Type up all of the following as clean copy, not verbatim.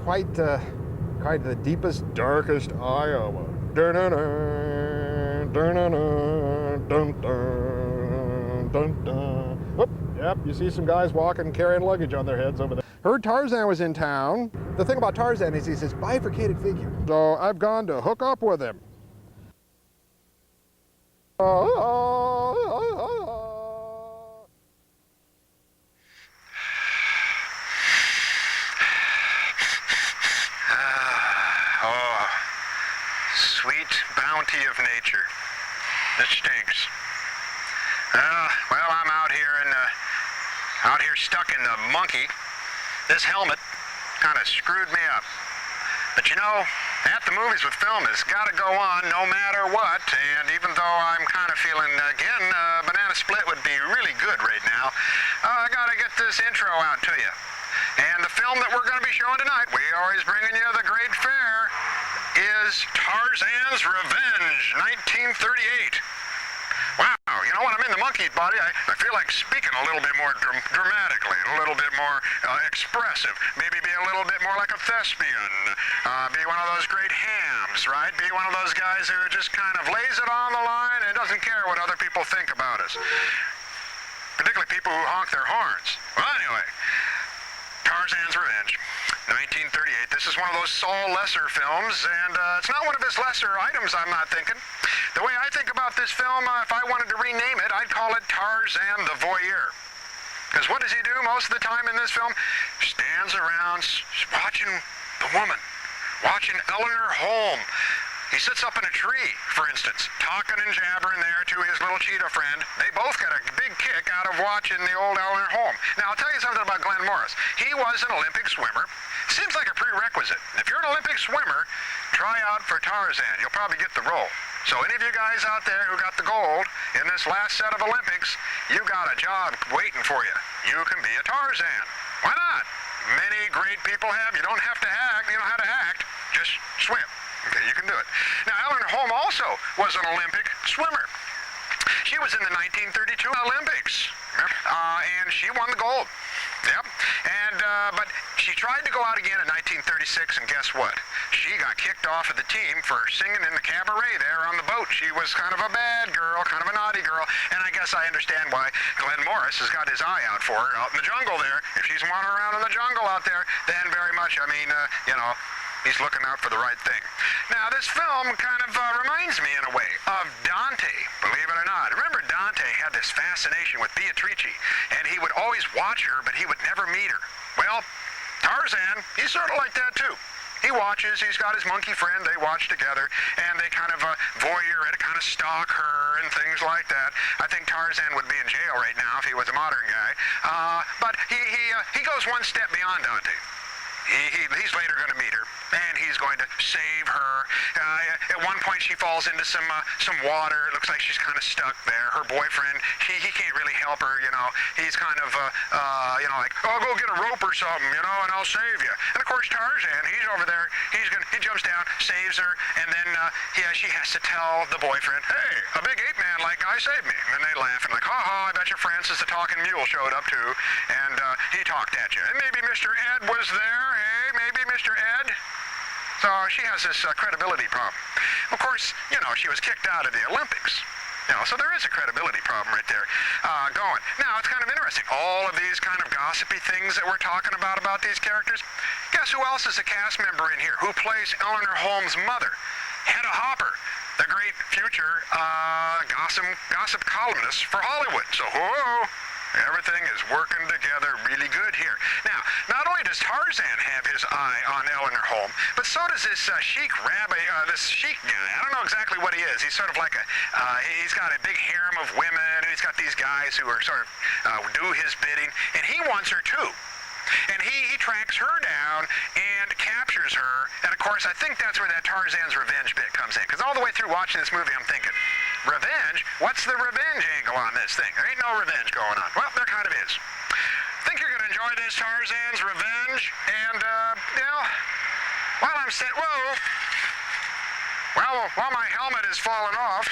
quite the deepest, darkest Iowa. Dun-dun-dun, dun-dun-dun, dun-dun, dun-dun. Whoop, yep, you see some guys walking, carrying luggage on their heads over there. Heard Tarzan was in town. The thing about Tarzan is he's this bifurcated figure. So I've gone to hook up with him. Sweet bounty of nature. It stinks. Well, I'm out here stuck in the monkey. This helmet kind of screwed me up. But you know, at the movies with film has got to go on no matter what. And even though I'm kind of feeling, again, Banana Split would be really good right now, I got to get this intro out to you. And the film that we're going to be showing tonight, we always bringing you the great fare, is Tarzan's Revenge, 1938. Wow, you know, when I'm in the monkey's body, I feel like speaking a little bit more dramatically, a little bit more expressive, maybe be a little bit more like a thespian, be one of those great hams, right? Be one of those guys who just kind of lays it on the line and doesn't care what other people think about us, particularly people who honk their horns. Well, anyway, Tarzan's Revenge, 1938. This is one of those Saul Lesser films, and it's not one of his lesser items, I'm not thinking. The way I think about this film, if I wanted to rename it, I'd call it Tarzan the Voyeur. Because what does he do most of the time in this film? Stands around watching the woman, watching Eleanor Holm. He sits up in a tree, for instance, talking and jabbering there to his little cheetah friend. They both got a big kick out of watching the old Eleanor Holm. Now, I'll tell you something about Glenn Morris. He was an Olympic swimmer. Seems like a prerequisite. If you're an Olympic swimmer, try out for Tarzan. You'll probably get the role. So any of you guys out there who got the gold in this last set of Olympics, you got a job waiting for you. You can be a Tarzan. Why not? Many great people have. You don't have to act. You know how to act. Just swim. Okay, you can do it. Now, Eleanor Holm also was an Olympic swimmer. She was in the 1932 Olympics, and she won the gold. Yep. And but she tried to go out again in 1936, and guess what? She got kicked off of the team for singing in the cabaret there on the boat. She was kind of a bad girl, kind of a naughty girl, and I guess I understand why Glenn Morris has got his eye out for her out in the jungle there. If she's wandering around in the jungle out there, then very much, I mean, you know, he's looking out for the right thing. Now, this film kind of reminds me, in a way, of Dante, believe it or not. Remember, Dante had this fascination with Beatrice, and he would always watch her, but he would never meet her. Well, Tarzan, he's sort of like that, too. He watches, he's got his monkey friend, they watch together, and they kind of voyeur it, kind of stalk her and things like that. I think Tarzan would be in jail right now if he was a modern guy. But he goes one step beyond Dante. He's later going to meet her, and he's going to save her. At one point, she falls into some water. It looks like she's kind of stuck there. Her boyfriend, he can't really help her, you know. He's kind of, you know, like, oh, go get a rope or something, you know, and I'll save you. And of course, Tarzan, he's over there. He jumps down, saves her, and then she has to tell the boyfriend, hey, a big ape man like guy saved me. And they laugh and like, ha ha, I bet your Francis the talking mule showed up too, and he talked at you. And maybe Mr. Ed was there. Hey, maybe Mr. Ed. So she has this credibility problem. Of course, you know, she was kicked out of the Olympics. You know, so there is a credibility problem right there going. Now, it's kind of interesting. All of these kind of gossipy things that we're talking about these characters. Guess who else is a cast member in here? Who plays Eleanor Holmes' mother? Hedda Hopper, the great future gossip columnist for Hollywood. So, whoa. Everything is working together really good here. Now, not only does Tarzan have his eye on Eleanor Holm, but so does this sheik rabbi, this sheik guy. I don't know exactly what he is. He's sort of like he's got a big harem of women, and he's got these guys who are sort of do his bidding, and he wants her too. And he tracks her down and captures her. And of course, I think that's where that Tarzan's Revenge bit comes in. Because all the way through watching this movie, I'm thinking, revenge? What's the revenge angle on this thing? There ain't no revenge going on. Well, there kind of is. I think you're going to enjoy this Tarzan's Revenge. And, you know, while I'm sitting, while my helmet is falling off.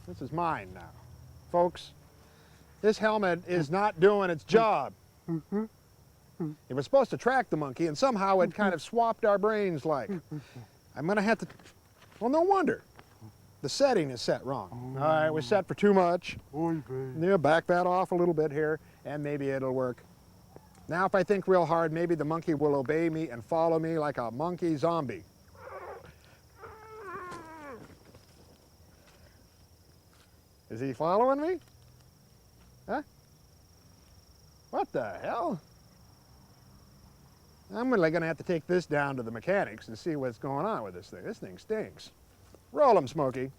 This is mine now, folks. This helmet is not doing its job. It was supposed to track the monkey, and somehow it kind of swapped our brains like. I'm gonna have to, well, no wonder. The setting is set wrong. All right, it was set for too much. Yeah, back that off a little bit here, and maybe it'll work. Now if I think real hard, maybe the monkey will obey me and follow me like a monkey zombie. Is he following me? Huh? What the hell? I'm really gonna have to take this down to the mechanics and see what's going on with this thing. This thing stinks. Roll 'em, Smokey.